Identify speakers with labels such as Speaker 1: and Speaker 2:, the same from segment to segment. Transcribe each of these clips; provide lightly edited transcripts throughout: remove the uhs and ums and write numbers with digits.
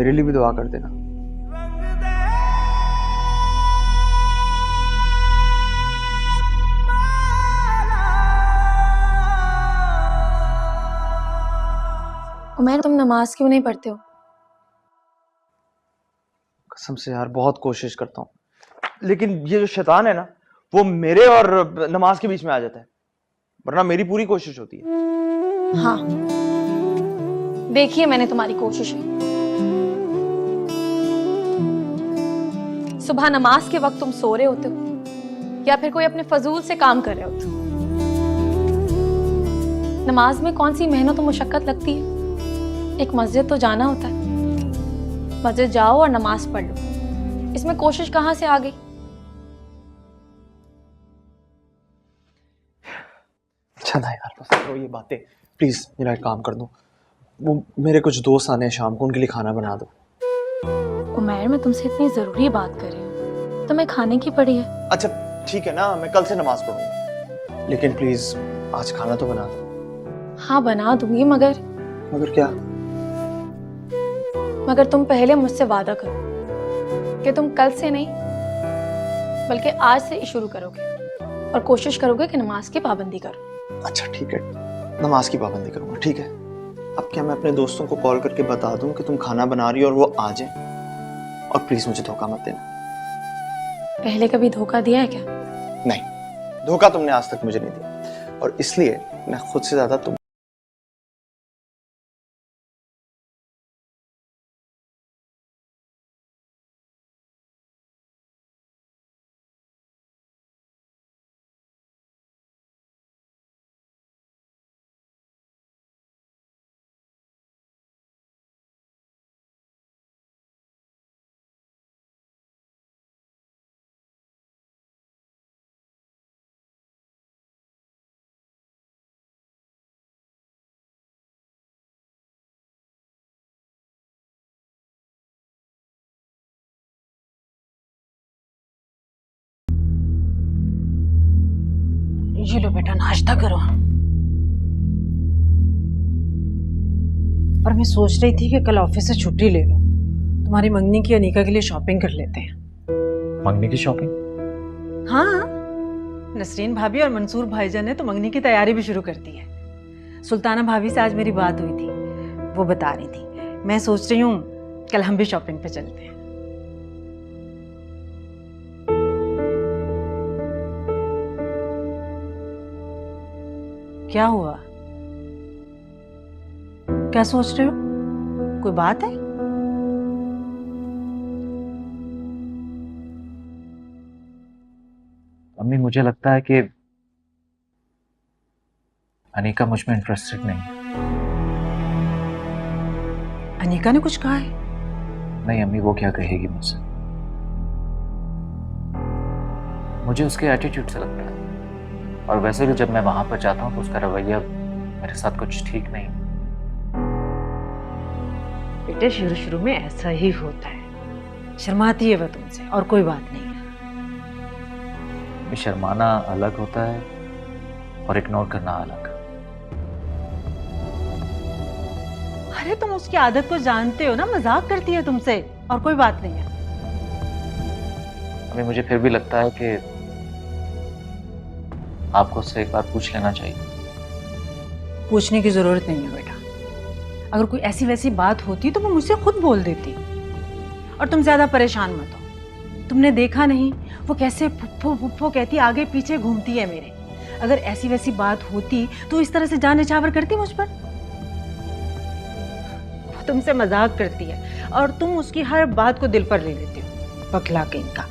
Speaker 1: मेरे लिए भी दुआ कर देना।
Speaker 2: उमैर, तुम नमाज क्यों नहीं पढ़ते हो?
Speaker 1: कसम से यार बहुत कोशिश करता हूँ, लेकिन ये जो शैतान है ना, वो मेरे और नमाज के बीच में आ जाता है, वरना मेरी पूरी कोशिश होती है।
Speaker 2: हाँ, देखिए मैंने तुम्हारी कोशिश। सुबह नमाज के वक्त तुम सो रहे होते हो या फिर कोई अपने फजूल से काम कर रहे होते हो। नमाज में कौन सी मेहनत और मुशक्कत लगती है? एक मस्जिद तो जाना होता है, मस्जिद जाओ और नमाज पढ़ लो, इसमें कोशिश कहाँ से आ गई?
Speaker 1: अच्छा ना यार, बस करो ये बातें प्लीज। मेरा एक काम कर दो, वो मेरे कुछ दोस्त आने हैं शाम को, उनके लिए खाना बना दो।
Speaker 2: उमैर, मैं तुमसे इतनी जरूरी बात कर रही हूँ, तुम्हें खाने की पड़ी है।
Speaker 1: अच्छा ठीक है ना, मैं कल से नमाज पढ़ूंगा, लेकिन प्लीज आज खाना तो बना दो।
Speaker 2: हाँ बना दूंगी, मगर
Speaker 1: क्या?
Speaker 2: मगर तुम पहले मुझसे वादा करो कि तुम कल से नहीं बल्कि आज से ही शुरू करोगे और कोशिश करोगे कि नमाज की पाबंदी करो।
Speaker 1: अच्छा ठीक है, नमाज की पाबंदी करूंगा, ठीक है। अब क्या मैं अपने दोस्तों को कॉल करके बता दूं कि तुम खाना बना रही हो और वो आ जाए? और प्लीज मुझे धोखा मत देना।
Speaker 2: पहले कभी धोखा दिया है क्या?
Speaker 1: नहीं, धोखा तुमने आज तक मुझे नहीं दिया, और इसलिए मैं खुद से ज्यादा तुम
Speaker 3: ये लो बेटा, नाश्ता करो। और मैं सोच रही थी कि कल ऑफिस से छुट्टी ले लो, तुम्हारी मंगनी की अनीका के लिए शॉपिंग कर लेते हैं।
Speaker 4: मंगनी की शॉपिंग?
Speaker 3: हाँ, नसरीन भाभी और मंसूर भाईजान ने तो मंगनी की तैयारी भी शुरू कर दी है। सुल्ताना भाभी से आज मेरी बात हुई थी, वो बता रही थी। मैं सोच रही हूँ कल हम भी शॉपिंग पे चलते हैं। क्या हुआ? क्या सोच रहे हो? कोई बात है?
Speaker 4: अम्मी, मुझे लगता है कि अनीका मुझ में इंटरेस्टेड नहीं है।
Speaker 3: अनीका ने कुछ कहा है?
Speaker 4: नहीं अम्मी, वो क्या कहेगी मुझसे? मुझे उसके एटीट्यूड से लगता है, और वैसे भी जब मैं वहां पर जाता हूँ तो उसका रवैया मेरे साथ कुछ ठीक नहीं।
Speaker 3: बेटे, शुरू शुरू में ऐसा ही होता है, शर्माती है वह तुमसे, और कोई बात नहीं है।
Speaker 4: शर्माना अलग होता है और इग्नोर करना अलग।
Speaker 3: अरे तुम उसकी आदत को जानते हो ना, मजाक करती है तुमसे, और कोई बात नहीं है।
Speaker 4: अम्मी, मुझे फिर भी लगता है कि आपको उससे एक बार पूछ लेना चाहिए।
Speaker 3: पूछने की जरूरत नहीं है बेटा, अगर कोई ऐसी वैसी बात होती तो वो मुझसे खुद बोल देती। और तुम ज्यादा परेशान मत हो, तुमने देखा नहीं वो कैसे फुफ्फो फुफ्फो कहती आगे पीछे घूमती है मेरे। अगर ऐसी वैसी बात होती तो इस तरह से जान निछावर करती मुझ पर? वो तुमसे मजाक करती है और तुम उसकी हर बात को दिल पर ले लेती हो, बखला के इनका।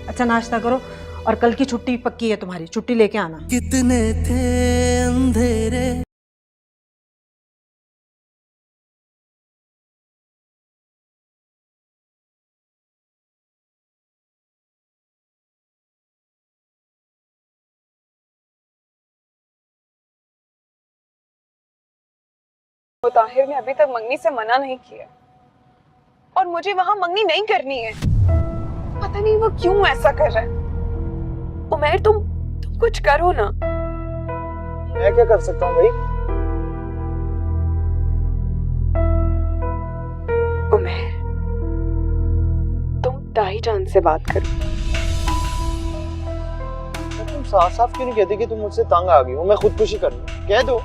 Speaker 3: अच्छा नाश्ता करो, और कल की छुट्टी पक्की है तुम्हारी, छुट्टी लेके आना।
Speaker 5: कितने थे अंधेरे।
Speaker 6: वो ताहिर ने अभी तक मंगनी से मना नहीं किया और मुझे वहां मंगनी नहीं करनी है। पता नहीं वो क्यों ऐसा कर रहा है। उमैर, तुम कुछ करो ना।
Speaker 1: मैं क्या कर सकता हूँ भाई?
Speaker 6: ताईजान से बात करूं।
Speaker 1: तुम साफ साफ क्यों नहीं कहती कि तुम मुझसे तंग आ गई हो, मैं खुदकुशी कर लूं? कह दो।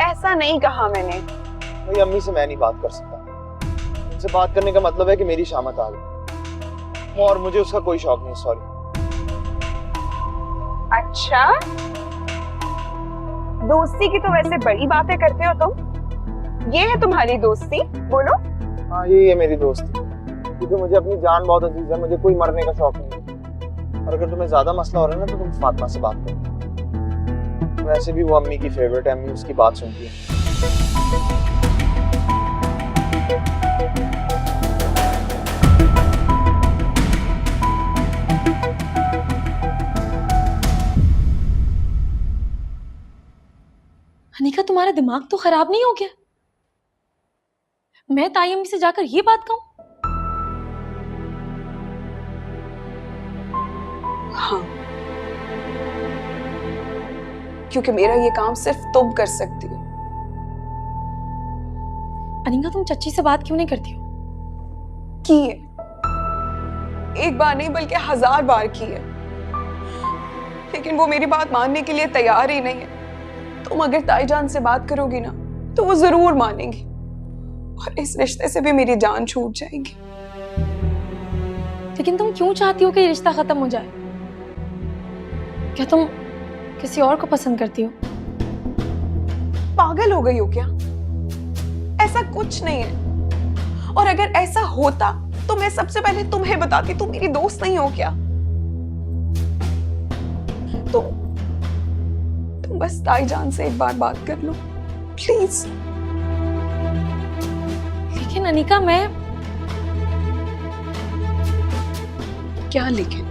Speaker 6: ऐसा नहीं कहा मैंने।
Speaker 1: भाई अम्मी से मैं नहीं बात कर सकता। उनसे बात करने का मतलब है कि मेरी शामत आ गई और मुझे उसका कोई शौक नहीं। सॉरी।
Speaker 6: अच्छा, दोस्ती की तो वैसे बड़ी बातें करते हो तुम। ये है तुम्हारी दोस्ती? बोलो।
Speaker 1: हाँ, यही है मेरी दोस्ती, क्योंकि मुझे अपनी जान बहुत अजीज है, मुझे कोई मरने का शौक नहीं है। और अगर तुम्हें ज्यादा मसला हो रहा है ना तो तुम फातिमा से बात करो। वैसे भी वो अम्मी की फेवरेट है, अम्मी उसकी बात सुनती है।
Speaker 2: अनिका, तुम्हारा दिमाग तो खराब नहीं हो गया? मैं ताई अम्मी से जाकर ये बात कहूं?
Speaker 6: हाँ, क्योंकि मेरा ये काम सिर्फ तुम कर सकती हो।
Speaker 2: अनिका, तुम चच्ची से बात क्यों नहीं करती हो?
Speaker 6: की है, एक बार नहीं बल्कि 1000 बार की है, लेकिन वो मेरी बात मानने के लिए तैयार ही नहीं है। तुम अगर ताईजान से बात करोगी ना तो वो जरूर मानेंगी और इस रिश्ते से भी मेरी जान छूट जाएगी।
Speaker 2: लेकिन तुम क्यों चाहती हो कि ये रिश्ता खत्म हो जाए? क्या तुम किसी और को पसंद करती हो?
Speaker 6: पागल हो गई हो क्या? ऐसा कुछ नहीं है, और अगर ऐसा होता तो मैं सबसे पहले तुम्हें बताती। तुम मेरी दोस्त नहीं हो क्या? तुम बस ताईजान से एक बार बात कर लो प्लीज।
Speaker 2: लेकिन अनिका, मैं
Speaker 6: क्या लेकिन?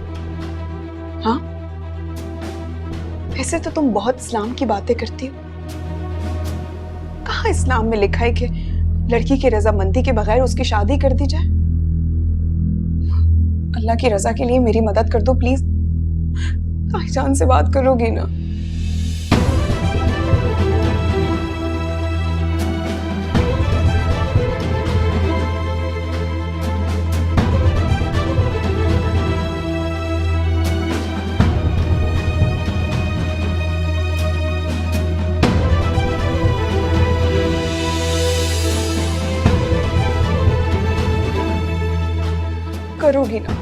Speaker 6: हाँ, वैसे तो तुम बहुत इस्लाम की बातें करती हो। कहाँ इस्लाम में लिखा है कि लड़की की रजामंदी के बगैर उसकी शादी कर दी जाए? अल्लाह की रजा के लिए मेरी मदद कर दो प्लीज। ताईजान से बात करोगी ना? करोगी ना?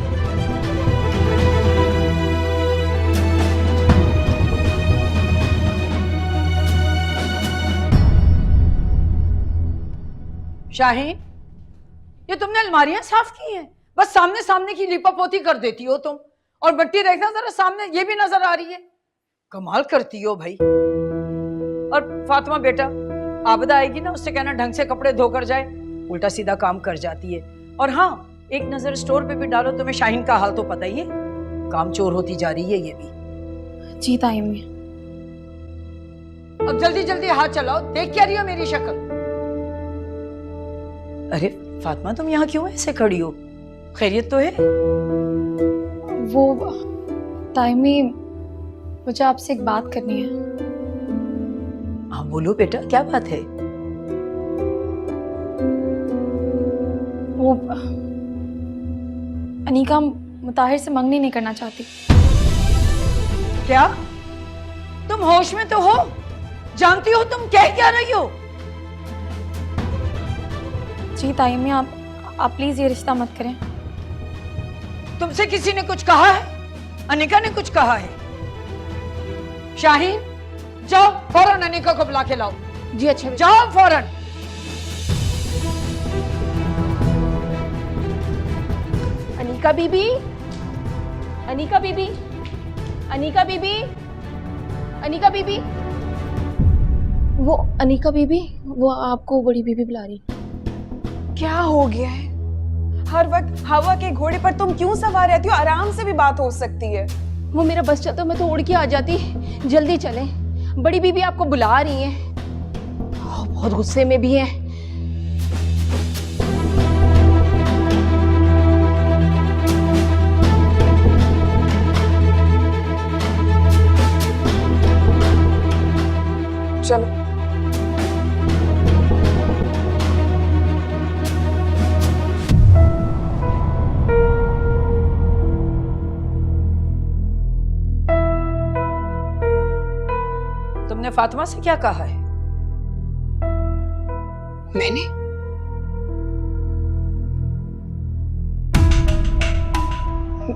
Speaker 3: शाहीन, ये तुमने अलमारियां साफ की हैं? बस सामने सामने की लिपापोती कर देती हो तुम। और बट्टी देखना जरा, सामने ये भी नजर आ रही है। कमाल करती हो भाई। और फातिमा बेटा, आबदा आएगी ना, उससे कहना ढंग से कपड़े धोकर जाए, उल्टा सीधा काम कर जाती है। और हाँ, एक नजर स्टोर पे भी डालो, तुम्हें शाहीन का हाल तो पता ही है, काम चोर होती जा रही है ये भी।
Speaker 2: जी ताई अम्मी।
Speaker 3: अब जल्दी जल्दी हाथ चलाओ, देख क्या रही हो मेरी शक्ल? अरे फातिमा, तुम यहाँ क्यों ऐसे खड़ी हो? खैरियत तो है?
Speaker 2: वो ताई अम्मी, मुझे आपसे एक बात करनी है।
Speaker 3: हाँ बोलो बेटा, क्या बात है?
Speaker 2: वो अनिका मुताहिर से मंगनी नहीं करना चाहती।
Speaker 3: क्या? तुम होश में तो हो? जानती हो तुम कह क्या रही हो?
Speaker 2: जी ताई अम्मी, आप प्लीज ये रिश्ता मत करें।
Speaker 3: तुमसे किसी ने कुछ कहा है? अनिका ने कुछ कहा है? शाहीन, जाओ फौरन अनिका को बुला के लाओ।
Speaker 2: जी अच्छा,
Speaker 3: जाओ फौरन।
Speaker 2: अनिका बीबी, अनिका बीबी, अनिका बीबी, अनिका बीबी। वो अनिका बीबी, वो आपको बड़ी बीबी बुला रही।
Speaker 6: क्या हो गया है? हर वक्त हवा के घोड़े पर तुम क्यों सवार रहती हो? आराम से भी बात हो सकती है।
Speaker 2: वो मेरा बस चलता, मैं तो उड़ के आ जाती। जल्दी चले, बड़ी बीबी आपको बुला रही है। बहुत गुस्से में भी है।
Speaker 6: चलो।
Speaker 7: फातिमा से क्या कहा है?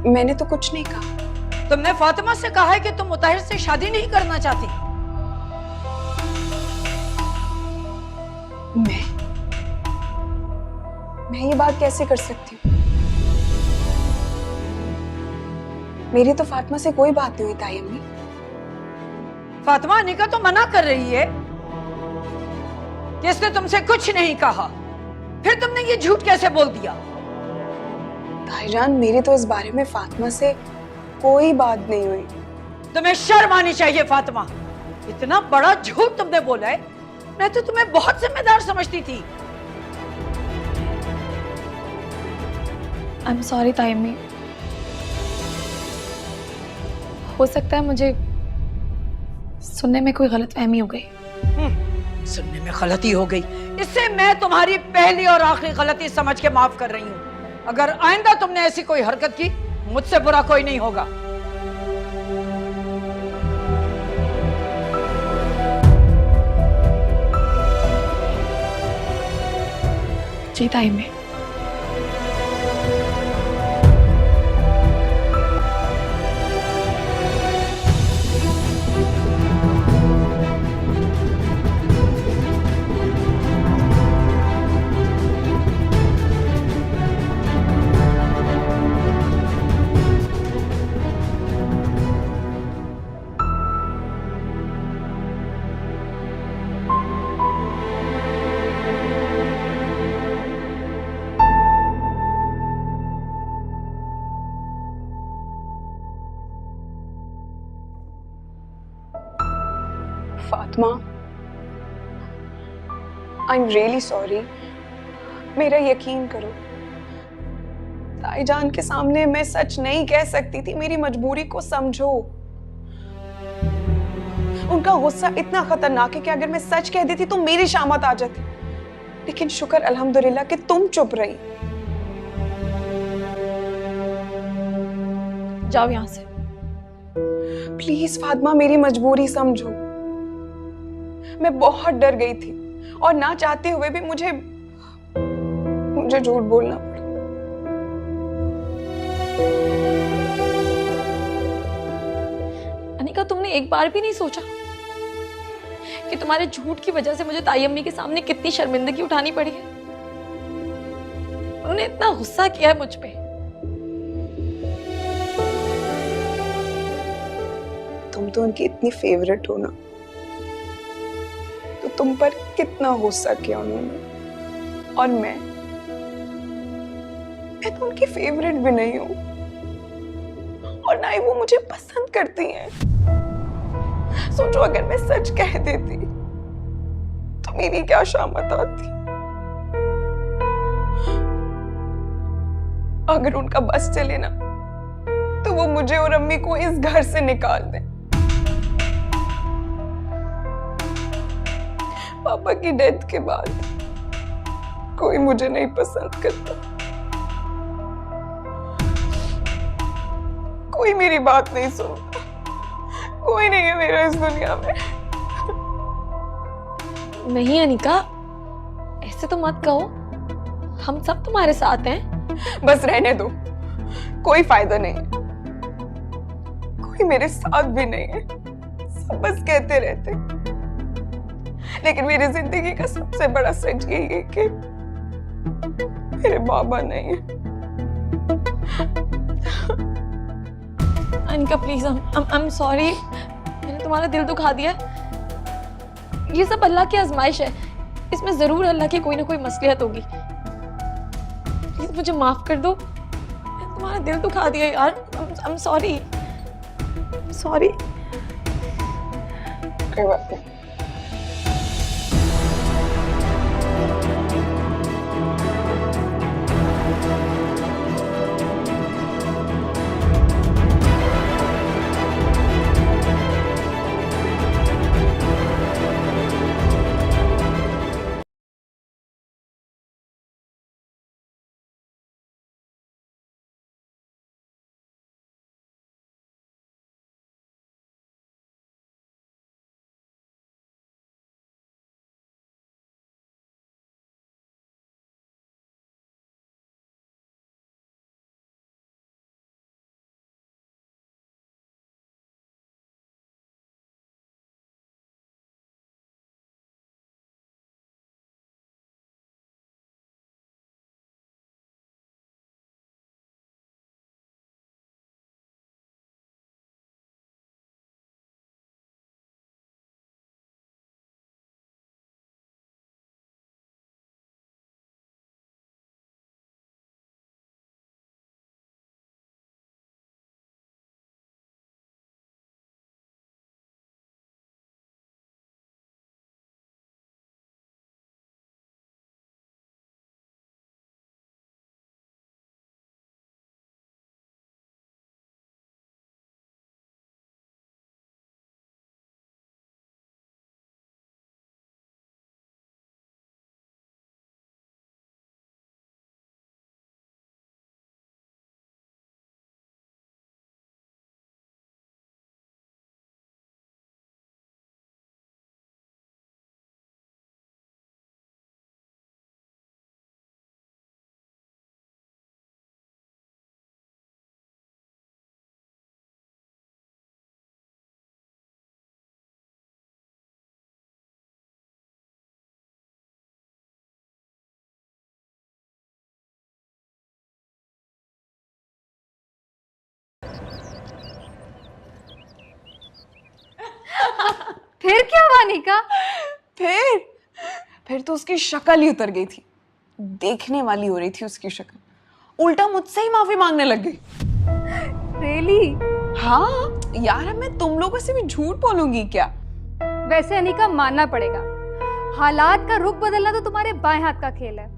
Speaker 6: मैंने तो कुछ नहीं कहा।
Speaker 7: तुमने फातिमा से कहा है कि तुम मुताहिर से शादी नहीं करना चाहती?
Speaker 6: मैं ये बात कैसे कर सकती हूँ? मेरी तो फातिमा से कोई बात नहीं हुई ताई अम्मी।
Speaker 7: फातिमा अनिका तो मना कर रही है कि इसने तुमसे कुछ नहीं कहा, फिर तुमने ये झूठ कैसे बोल दिया?
Speaker 6: ताईजान, मेरी तो इस बारे में फातिमा से कोई बात नहीं हुई।
Speaker 7: तुम्हें शर्म आनी चाहिए फातिमा, इतना बड़ा झूठ तुमने बोला है। मैं तो तुम्हें बहुत जिम्मेदार समझती थी।
Speaker 2: आई एम सॉरी ताई अम्मी। हो सकता है मुझे सुनने में कोई गलतफहमी हो गई।
Speaker 7: सुनने में गलती हो गई, इससे मैं तुम्हारी पहली और आखिरी गलती समझ के माफ कर रही हूँ। अगर आइंदा तुमने ऐसी कोई हरकत की, मुझसे बुरा कोई नहीं होगा।
Speaker 2: जी ताई अम्मी।
Speaker 6: Fatima, I am really sorry. मेरा यकीन करो, ताईजान के सामने मैं सच नहीं कह सकती थी। मेरी मजबूरी को समझो। उनका गुस्सा इतना खतरनाक है कि अगर मैं सच कह देती तो मेरी शामत आ जाती। लेकिन शुक्र अल्हम्दुलिल्लाह कि तुम चुप रही।
Speaker 2: जाओ यहाँ से।
Speaker 6: प्लीज फातिमा, मेरी मजबूरी समझो। मैं बहुत डर गई थी और ना चाहते हुए भी मुझे झूठ बोलना पड़ा।
Speaker 2: अनिका, तुमने एक बार भी नहीं सोचा कि तुम्हारे झूठ की वजह से मुझे ताई अम्मी के सामने कितनी शर्मिंदगी उठानी पड़ी है? उन्होंने इतना गुस्सा किया है मुझ पे।
Speaker 6: तुम तो उनकी इतनी फेवरेट हो ना, तो तुम पर कितना गुस्सा किया उन्होंने। और मैं तो उनकी फेवरेट भी नहीं हूं, और ना ही वो मुझे पसंद करती हैं। सोचो, अगर मैं सच कह देती तो मेरी क्या शामत आती। अगर उनका बस चले ना, तो वो मुझे और अम्मी को इस घर से निकाल दें। पापा की डेथ के बाद कोई मुझे नहीं पसंद करता, कोई मेरी बात नहीं सुनता, कोई नहीं है मेरा इस दुनिया में।
Speaker 2: नहीं अनिका, ऐसे तो मत कहो। हम सब तुम्हारे साथ हैं।
Speaker 6: बस रहने दो, कोई फायदा नहीं है। कोई मेरे साथ भी नहीं है। सब बस कहते रहते। लेकिन मेरी जिंदगी का सबसे बड़ा सच यही है कि मेरे बाबा नहीं है।
Speaker 2: Anika please, I am sorry. मैंने तुम्हारा दिल दुखा दिया। ये सब अल्लाह की आजमाइश है। इसमें जरूर अल्लाह की कोई ना कोई मसलियत होगी। प्लीज मुझे माफ कर दो। मैंने तुम्हारा दिल दुखा दिया यार। I am sorry, sorry.
Speaker 6: कोई बात नहीं।
Speaker 8: फिर क्या हुआ अनिका?
Speaker 6: फिर तो उसकी शक्ल ही उतर गई थी। देखने वाली हो रही थी उसकी शक्ल, उल्टा मुझसे ही माफी मांगने लग गई।
Speaker 8: रियली?
Speaker 6: हाँ यार, अब मैं तुम लोगों से भी झूठ बोलूंगी क्या?
Speaker 8: वैसे अनिका मानना पड़ेगा, हालात का रुख बदलना तो तुम्हारे बाएं हाथ का खेल है।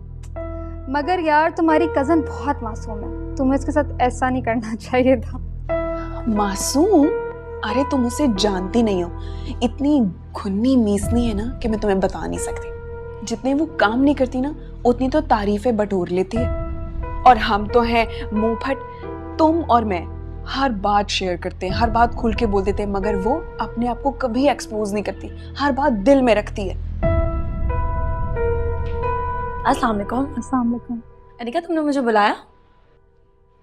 Speaker 8: मगर यार तुम्हारी कजन बहुत मासूम है, तुम्हें इसके साथ ऐसा नहीं करना चाहिए था।
Speaker 6: मासूम? अरे तुम उसे जानती नहीं हो, इतनी घुन्नी मीसनी है ना कि मैं तुम्हें बता नहीं सकती। जितने वो काम नहीं करती ना, उतनी तो तारीफें बटोर लेती है। और हम तो हैं मुंहफट, तुम और मैं हर बात शेयर करते हैं, हर बात खुल के बोल देते हैं, मगर वो अपने आप को कभी एक्सपोज नहीं करती, हर बात दिल में रखती है।
Speaker 2: अस्सलाम वालेकुम।
Speaker 8: अस्सलाम वालेकुम।
Speaker 2: अनिका, तुमने मुझे बुलाया?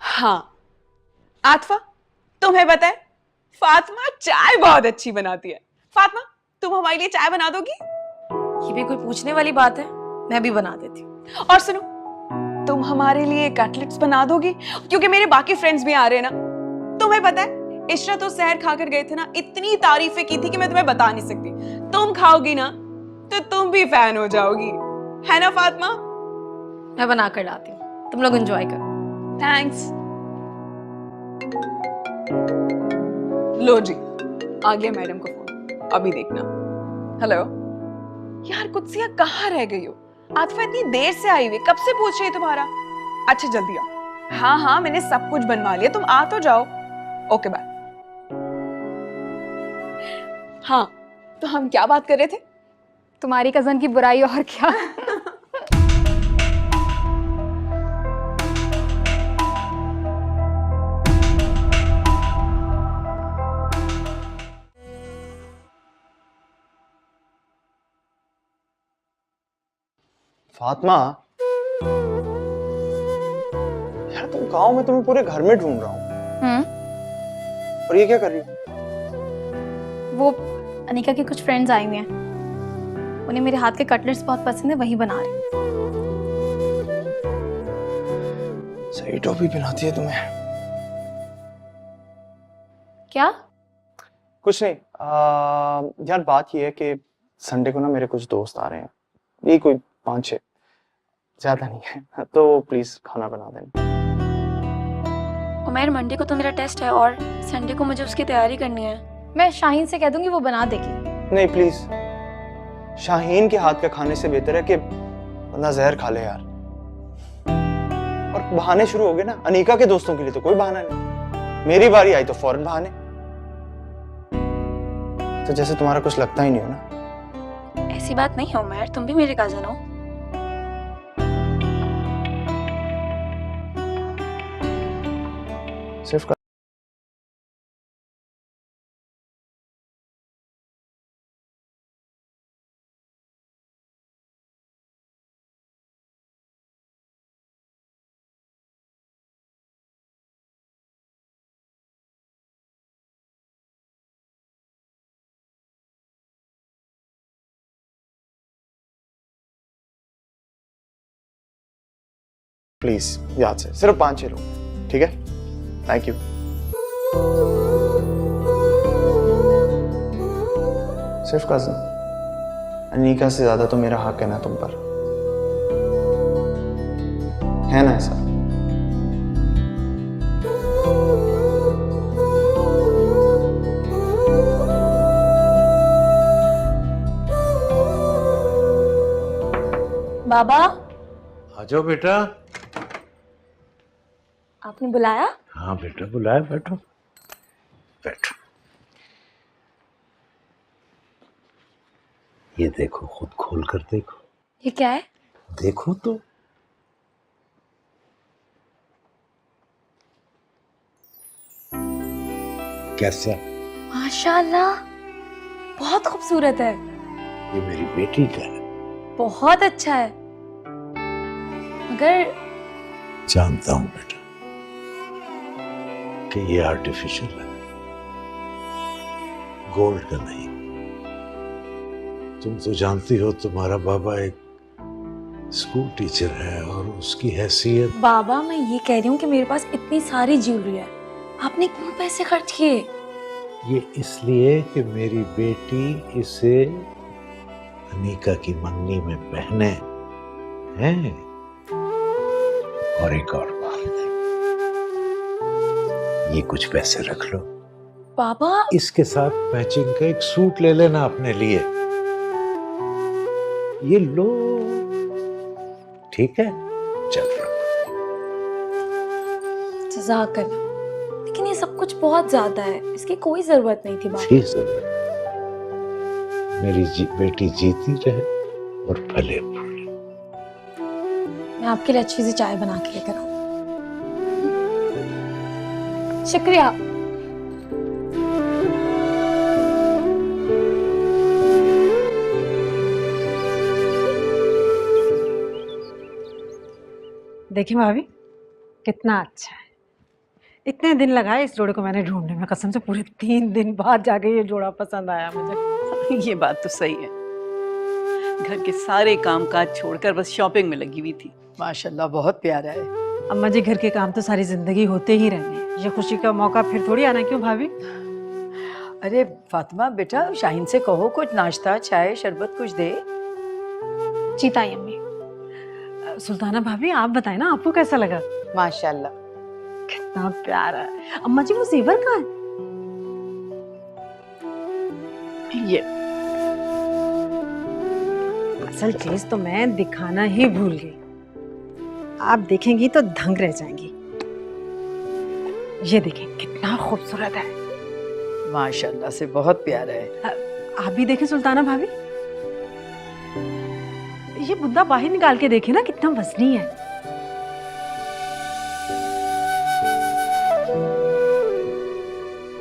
Speaker 6: हाँ आतफा, तुम्हें पता है फातिमा चाय बहुत अच्छी बनाती है। फातिमा, तुम हमारे लिए चाय बना दोगी?
Speaker 2: ये भी कोई पूछने वाली बात है, मैं भी बना देती हूँ।
Speaker 6: और सुनो, तुम हमारे लिए कटलेट्स बना दोगी? क्योंकि मेरे बाकी फ्रेंड्स भी आ रहे हैं ना। तुम्हें पता है इशरत और सहर खाकर गए थे ना, इतनी तारीफें की थी कि मैं तुम्हें बता नहीं सकती। तुम खाओगी ना तो तुम भी फैन हो जाओगी, है ना फातिमा?
Speaker 2: मैं बना कर लाती हूँ, तुम लोग एंजॉय करो।
Speaker 6: थैंक्स। लो जी, आ गया मैडम को फोन, अभी देखना। हेलो यार, कुत्सिया कहाँ रह गई हो? आतिफा इतनी देर से आई हुई, कब से पूछ रही है तुम्हारा? अच्छा जल्दी आओ। हाँ हाँ, मैंने सब कुछ बनवा लिया, तुम आ तो जाओ। Okay bye. हाँ, तो हम क्या बात कर रहे थे?
Speaker 8: तुम्हारी कजन की बुराई और क्या।
Speaker 1: फातिमा यार, तुम कहाँ हो? मैं तुम्हें पूरे घर में ढूंढ रहा हूँ। और ये क्या कर रही हो?
Speaker 2: वो अनिका के कुछ फ्रेंड्स आए हुए हैं, उन्हें मेरे हाथ के कटलेट्स बहुत पसंद है, वही बना रही हूँ।
Speaker 1: सही टॉपी पहनाती है तुम्हें।
Speaker 2: क्या?
Speaker 1: कुछ नहीं यार, बात ये है कि संडे को ना मेरे कुछ दोस्त आ रहे हैं, ये कोई 5-6, ज्यादा नहीं है, तो प्लीज खाना बना देना।
Speaker 2: उमैर, मंडे को तो मेरा टेस्ट है और संडे को मुझे उसकी तैयारी करनी है। मैं शाहीन से कह दूंगी, वो बना देगी।
Speaker 1: नहीं प्लीज, शाहीन के हाथ का खाने से बेहतर है कि बंदा जहर खा ले यार। और बहाने शुरू हो गए ना, अनीका के दोस्तों के लिए तो कोई बहाना नहीं, मेरी बारी आई तो फौरन बहाने। तो जैसे तुम्हारा कुछ लगता ही नहीं हो ना।
Speaker 2: ऐसी बात नहीं है उमैर, तुम भी मेरे कजन हो।
Speaker 1: सिर्फ प्लीज याद से सिर्फ 5-6 लोग, ठीक है? Thank you. सिर्फ कजन, अनीका से ज्यादा तो मेरा हक है ना तुम पर, है ना ऐसा?
Speaker 2: बाबा,
Speaker 9: आ जाओ बेटा।
Speaker 2: आपने बुलाया?
Speaker 9: हाँ बेटा, बुलाया, बैठो बैठो। ये देखो, खुद खोल कर देखो।
Speaker 2: ये क्या है?
Speaker 9: देखो तो। कैसा?
Speaker 2: माशाल्लाह, बहुत खूबसूरत है।
Speaker 9: ये मेरी बेटी का है।
Speaker 2: बहुत अच्छा है, मगर
Speaker 9: जानता हूं बेटा कि ये आर्टिफिशियल है, गोल्ड का नहीं। तुम तो जानती हो तुम्हारा बाबा एक स्कूल टीचर है और उसकी हैसियत।
Speaker 2: बाबा, मैं ये कह रही हूँ कि मेरे पास इतनी सारी ज्वेलरी है, आपने क्यों पैसे खर्च किए?
Speaker 9: ये इसलिए कि मेरी बेटी इसे अनीका की मंगनी में पहने हैं। और एक और बात, ये कुछ पैसे रख लो।
Speaker 2: पापा
Speaker 9: इसके साथ मैचिंग का एक सूट ले लेना अपने लिए। ये लो, ठीक है? चल
Speaker 2: जज़ाकल्लाह, लेकिन ये सब कुछ बहुत ज्यादा है, इसकी कोई जरूरत नहीं थी बाबा।
Speaker 9: मेरी बेटी जीती रहे और फले फूले।
Speaker 2: मैं आपके लिए अच्छी सी चाय बना के लेकर आऊँ। शुक्रिया।
Speaker 3: देखिए भाभी, कितना अच्छा है। इतने दिन लगाए इस जोड़े को मैंने ढूंढने में, कसम से पूरे 3 दिन बाद जाके ये जोड़ा पसंद आया मुझे।
Speaker 10: ये बात तो सही है, घर के सारे काम काज छोड़कर बस शॉपिंग में लगी हुई थी।
Speaker 7: माशाल्लाह बहुत प्यारा है।
Speaker 3: अम्मा जी, घर के काम तो सारी जिंदगी होते ही रहने हैं, ये खुशी का मौका फिर थोड़ी आना। क्यों भाभी?
Speaker 7: अरे फातिमा बेटा, शाहीन से कहो कुछ नाश्ता चाय शरबत कुछ दे।
Speaker 2: जी ताई अम्मी।
Speaker 3: सुल्ताना भाभी, आप बताएं ना, आपको कैसा लगा?
Speaker 7: माशाल्लाह
Speaker 3: कितना प्यारा है। अम्मा जी, वो जेवर कहाँ है?
Speaker 10: ये
Speaker 3: असल चीज तो मैं दिखाना ही भूल गई, आप देखेंगी तो दंग रह जाएंगी। ये देखें, कितना खूबसूरत है।
Speaker 7: माशाल्लाह से बहुत प्यारा है।
Speaker 3: आप भी देखें सुल्ताना भाभी, ये बुद्धा बाहर निकाल के देखे ना, कितना वजनी है।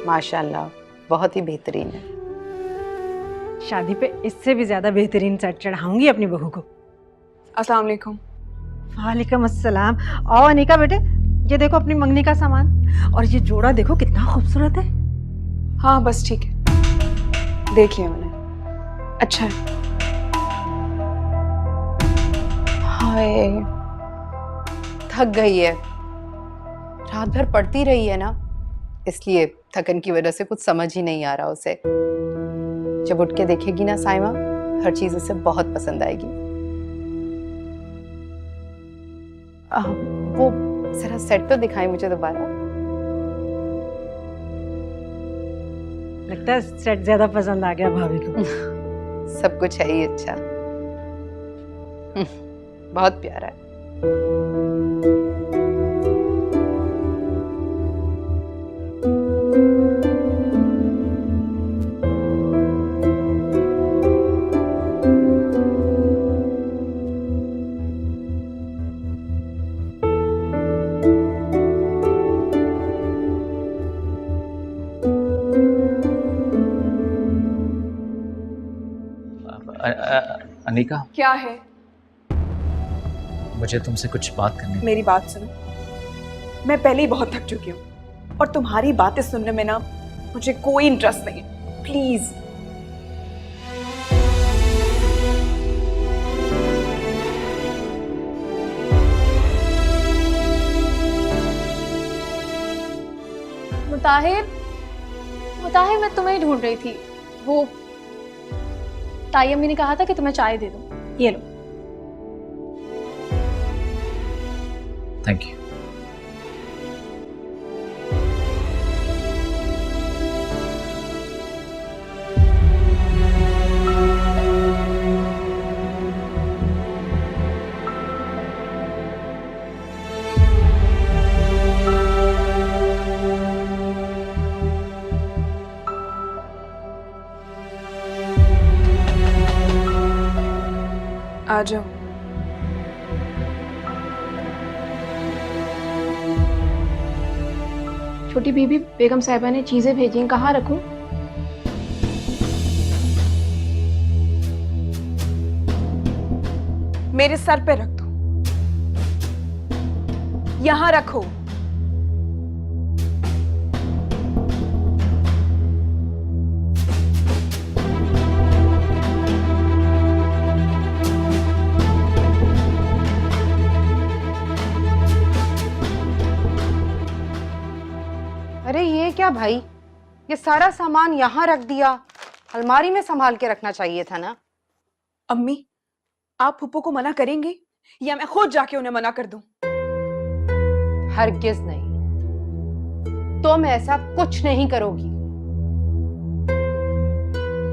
Speaker 11: माशाल्लाह बहुत ही बेहतरीन है।
Speaker 3: शादी पे इससे भी ज्यादा बेहतरीन सेट चढ़ाऊंगी अपनी बहू को।
Speaker 6: अस्सलाम वालेकुम।
Speaker 3: वालेकुम अस्सलाम। आओ अनीका बेटे, ये देखो अपनी मंगनी का सामान, और ये जोड़ा देखो कितना खूबसूरत है।
Speaker 6: हाँ बस ठीक है, देख लिया मैंने, अच्छा है।
Speaker 11: हाय, थक गई है, रात भर पढ़ती रही है ना, इसलिए थकन की वजह से कुछ समझ ही नहीं आ रहा उसे। जब उठ के देखेगी ना साइमा, हर चीज उसे बहुत पसंद आएगी। वो जरा सेट तो दिखाई मुझे दोबारा।
Speaker 3: लगता है सेट ज्यादा पसंद आ गया भाभी को।
Speaker 11: सब कुछ है ही अच्छा, बहुत प्यारा है।
Speaker 4: अनीका,
Speaker 6: क्या है?
Speaker 4: मुझे तुमसे कुछ बात करनी है।
Speaker 6: मेरी बात सुनो, मैं पहले ही बहुत थक चुकी हूँ और तुम्हारी बातें सुनने में ना मुझे कोई इंटरेस्ट नहीं है, प्लीज।
Speaker 2: मुताहिर, मुताहिर, मैं तुम्हें ही ढूंढ रही थी। वो ताई अम्मी ने कहा था कि तुम्हें चाय दे दूं, ये लो।
Speaker 4: Thank you.
Speaker 6: आ जाओ।
Speaker 2: छोटी बीबी, बेगम साहिबा ने चीजें भेजी, कहाँ रखूं?
Speaker 6: मेरे सर पे रख दो, यहां रखो।
Speaker 11: अरे ये क्या भाई, ये सारा सामान यहाँ रख दिया, अलमारी में संभाल के रखना चाहिए था ना।
Speaker 6: अम्मी, आप फूफो को मना करेंगी या मैं खुद जाके उन्हें मना कर दूं?
Speaker 11: हरगिज नहीं, तुम ऐसा कुछ नहीं करोगी।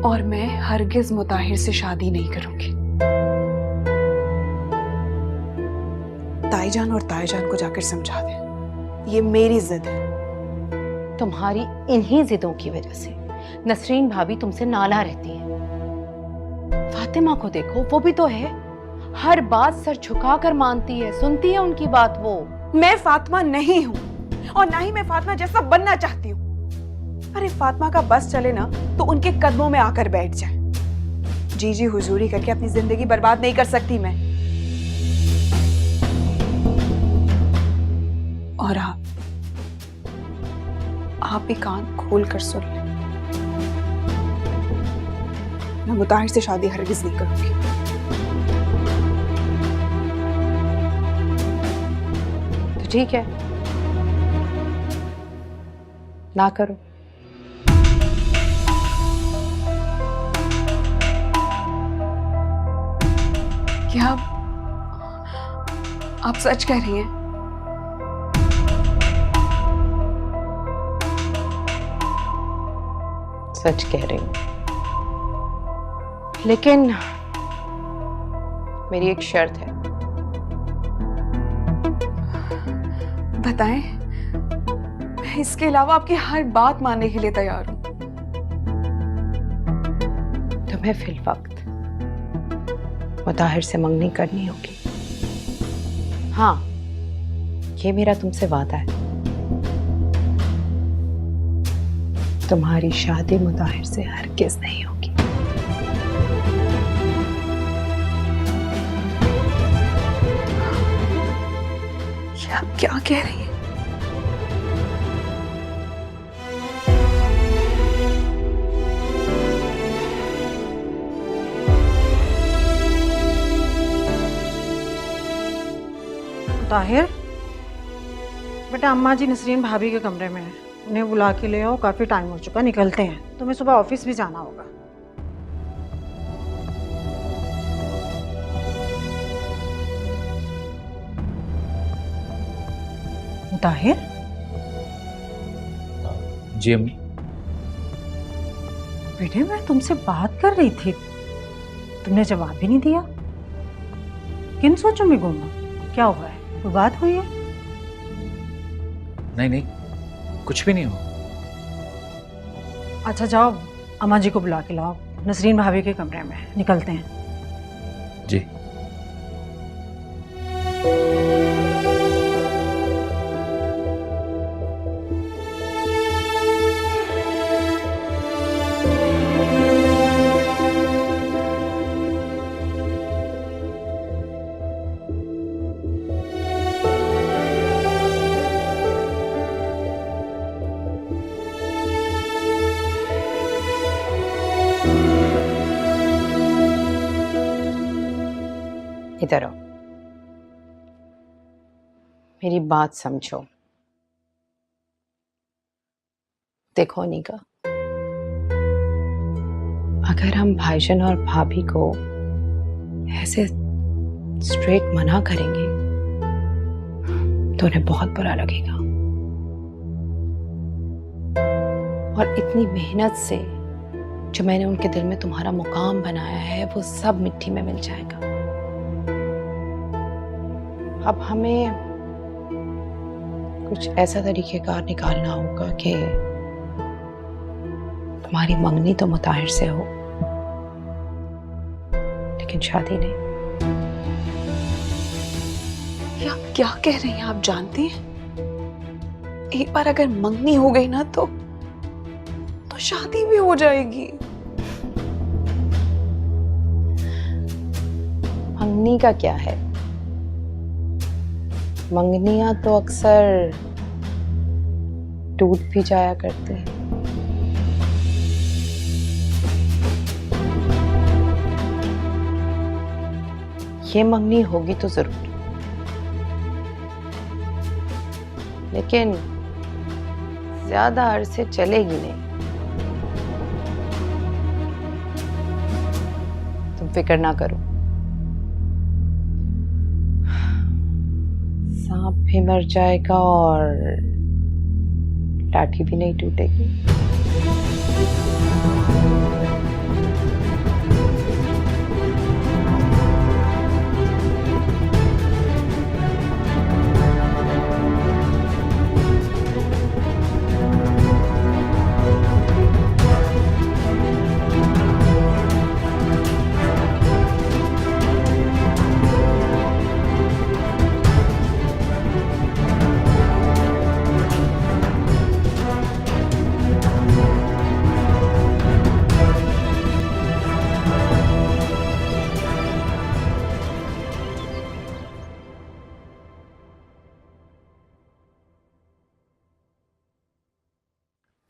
Speaker 6: और मैं हरगिज मुताहिर से शादी नहीं करूंगी। ताईजान और ताईजान को जाकर समझा दे, ये मेरी जिद है।
Speaker 11: तुम्हारी इन्हीं जिदों की वजह से नसरीन भाभी तुमसे नाला रहती है। फातिमा को देखो, वो भी तो है, हर बात सर झुकाकर मानती है, सुनती है उनकी बात वो।
Speaker 6: मैं फातिमा नहीं हूं और ना ही मैं फातिमा जैसा बनना चाहती हूँ। अरे फातिमा का बस चले ना तो उनके कदमों में आकर बैठ जाए। जी जी हुजूरी करके अपनी जिंदगी बर्बाद नहीं कर सकती मैं। और आप भी कान खोल कर सुन लें, मैं मुताहिर से शादी हरगिज नहीं करूंगी।
Speaker 11: तो ठीक है, ना करो।
Speaker 6: क्या आप सच कह रही हैं?
Speaker 11: सच कह रही हूँ, लेकिन मेरी एक शर्त है।
Speaker 6: बताएं, मैं इसके अलावा आपकी हर बात मानने के लिए तैयार हूं।
Speaker 11: तुम्हें फिलवक्त मुताहिर से मंगनी करनी होगी। हाँ, ये मेरा तुमसे वादा है। तुम्हारी शादी मुताहिर से हरगिज़ नहीं होगी।
Speaker 6: ये आप क्या कह रही हैं?
Speaker 3: ताहिर, बेटा अम्मा जी नसरीन भाभी के कमरे में है, उन्हें बुला के ले आओ, काफी टाइम हो चुका, निकलते हैं। तुम्हें सुबह ऑफिस भी जाना होगा। ताहिर,
Speaker 4: जी अम्मी।
Speaker 3: बेटे मैं तुमसे बात कर रही थी, तुमने जवाब भी नहीं दिया। किन सोचों में गुम हो? क्या हुआ है? कोई बात हुई है?
Speaker 4: नहीं नहीं, कुछ भी नहीं हो।
Speaker 3: अच्छा जाओ, अम्मा जी को बुला के लाओ, नसरीन भाभी के कमरे में है, निकलते हैं।
Speaker 4: जी।
Speaker 11: इधर आओ, मेरी बात समझो। देखो अनीका, अगर हम भाईजान और भाभी को ऐसे स्ट्रेट मना करेंगे तो उन्हें बहुत बुरा लगेगा, और इतनी मेहनत से जो मैंने उनके दिल में तुम्हारा मुकाम बनाया है वो सब मिट्टी में मिल जाएगा। अब हमें कुछ ऐसा तरीकेकार निकालना होगा कि तुम्हारी मंगनी तो मुताहिर से हो, लेकिन शादी नहीं।
Speaker 6: ये आप क्या कह रही हैं? आप जानती हैं, एक बार अगर मंगनी हो गई ना तो शादी भी हो जाएगी।
Speaker 11: मंगनी का क्या है? मंगनियां तो अक्सर टूट भी जाया करते हैं। ये मंगनी होगी तो जरूर, लेकिन ज्यादा अरसे चलेगी नहीं। फिक्र ना करो, सांप भी मर जाएगा और लाठी भी नहीं टूटेगी।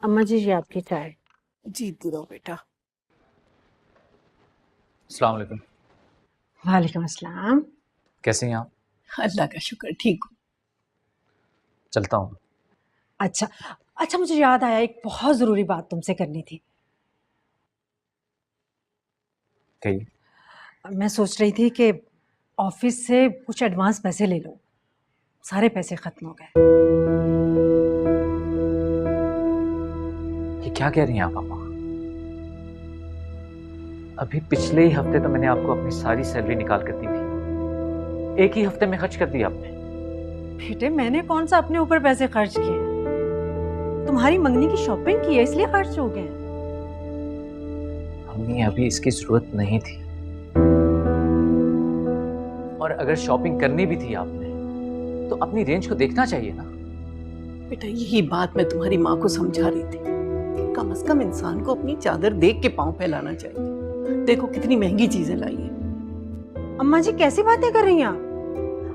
Speaker 3: अम्मा जी ये आपकी चाय।
Speaker 10: जीती रहो बेटा।
Speaker 4: अस्सलाम वालेकुम।
Speaker 3: वालेकुम अस्सलाम।
Speaker 4: कैसे हैं आप?
Speaker 10: अल्लाह का शुक्र ठीक हूँ।
Speaker 4: चलता हूँ।
Speaker 3: अच्छा अच्छा, मुझे याद आया, एक बहुत ज़रूरी बात तुमसे करनी थी।
Speaker 4: कहिए।
Speaker 3: मैं सोच रही थी कि ऑफिस से कुछ एडवांस पैसे ले लो, सारे पैसे ख़त्म हो गए।
Speaker 4: ये क्या कह रही हैं आप अम्मा? अभी पिछले ही हफ्ते तो मैंने आपको अपनी सारी सैलरी निकाल कर दी थी, एक ही हफ्ते में खर्च कर दिया आपने।
Speaker 3: बेटे मैंने कौन सा अपने ऊपर पैसे खर्च किए हैं? तुम्हारी मंगनी की शॉपिंग की है इसलिए खर्च हो गए।
Speaker 4: अम्मी अभी इसकी जरूरत नहीं थी, और अगर शॉपिंग करनी भी थी आपने तो अपनी रेंज को देखना चाहिए ना।
Speaker 10: बेटा यही बात मैं तुम्हारी माँ को समझा रही थी कि कम से कम इंसान को अपनी चादर देख के पाँव फैलाना चाहिए। देखो कितनी महंगी चीजें लाई हैं।
Speaker 3: अम्मा जी कैसी बातें कर रही हैं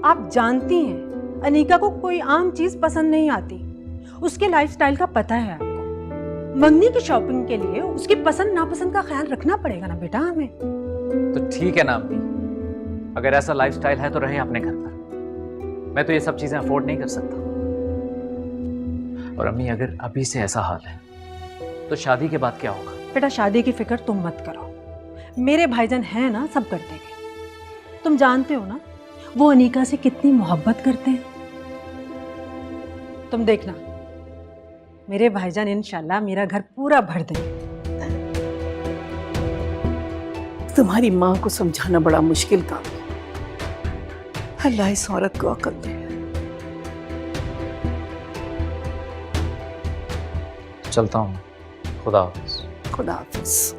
Speaker 3: आप जानती हैं अनीका को कोई आम चीज पसंद नहीं आती, उसके लाइफस्टाइल का पता है आपको। मंगनी की शॉपिंग के लिए उसकी पसंद नापसंद का ख्याल रखना पड़ेगा ना बेटा हमें।
Speaker 4: तो ठीक है ना अम्मी, अगर ऐसा लाइफस्टाइल है तो रहे अपने घर पर, मैं तो ये सब चीजें अफोर्ड नहीं कर सकता। और अम्मी अगर अभी से ऐसा हाल है तो शादी के बाद क्या होगा?
Speaker 3: बेटा शादी की फिक्र तुम मत करो, मेरे भाईजान है ना, सब कर देंगे। तुम जानते हो ना वो अनीका से कितनी मोहब्बत करते हैं। तुम देखना मेरे भाईजान इंशाल्लाह मेरा घर पूरा भर देंगे।
Speaker 10: तुम्हारी माँ को समझाना बड़ा मुश्किल काम है। अल्लाह इस औरत को अकल दे।
Speaker 4: चलता हूँ, खुदा हाफिज।
Speaker 10: खुदा हाफिज।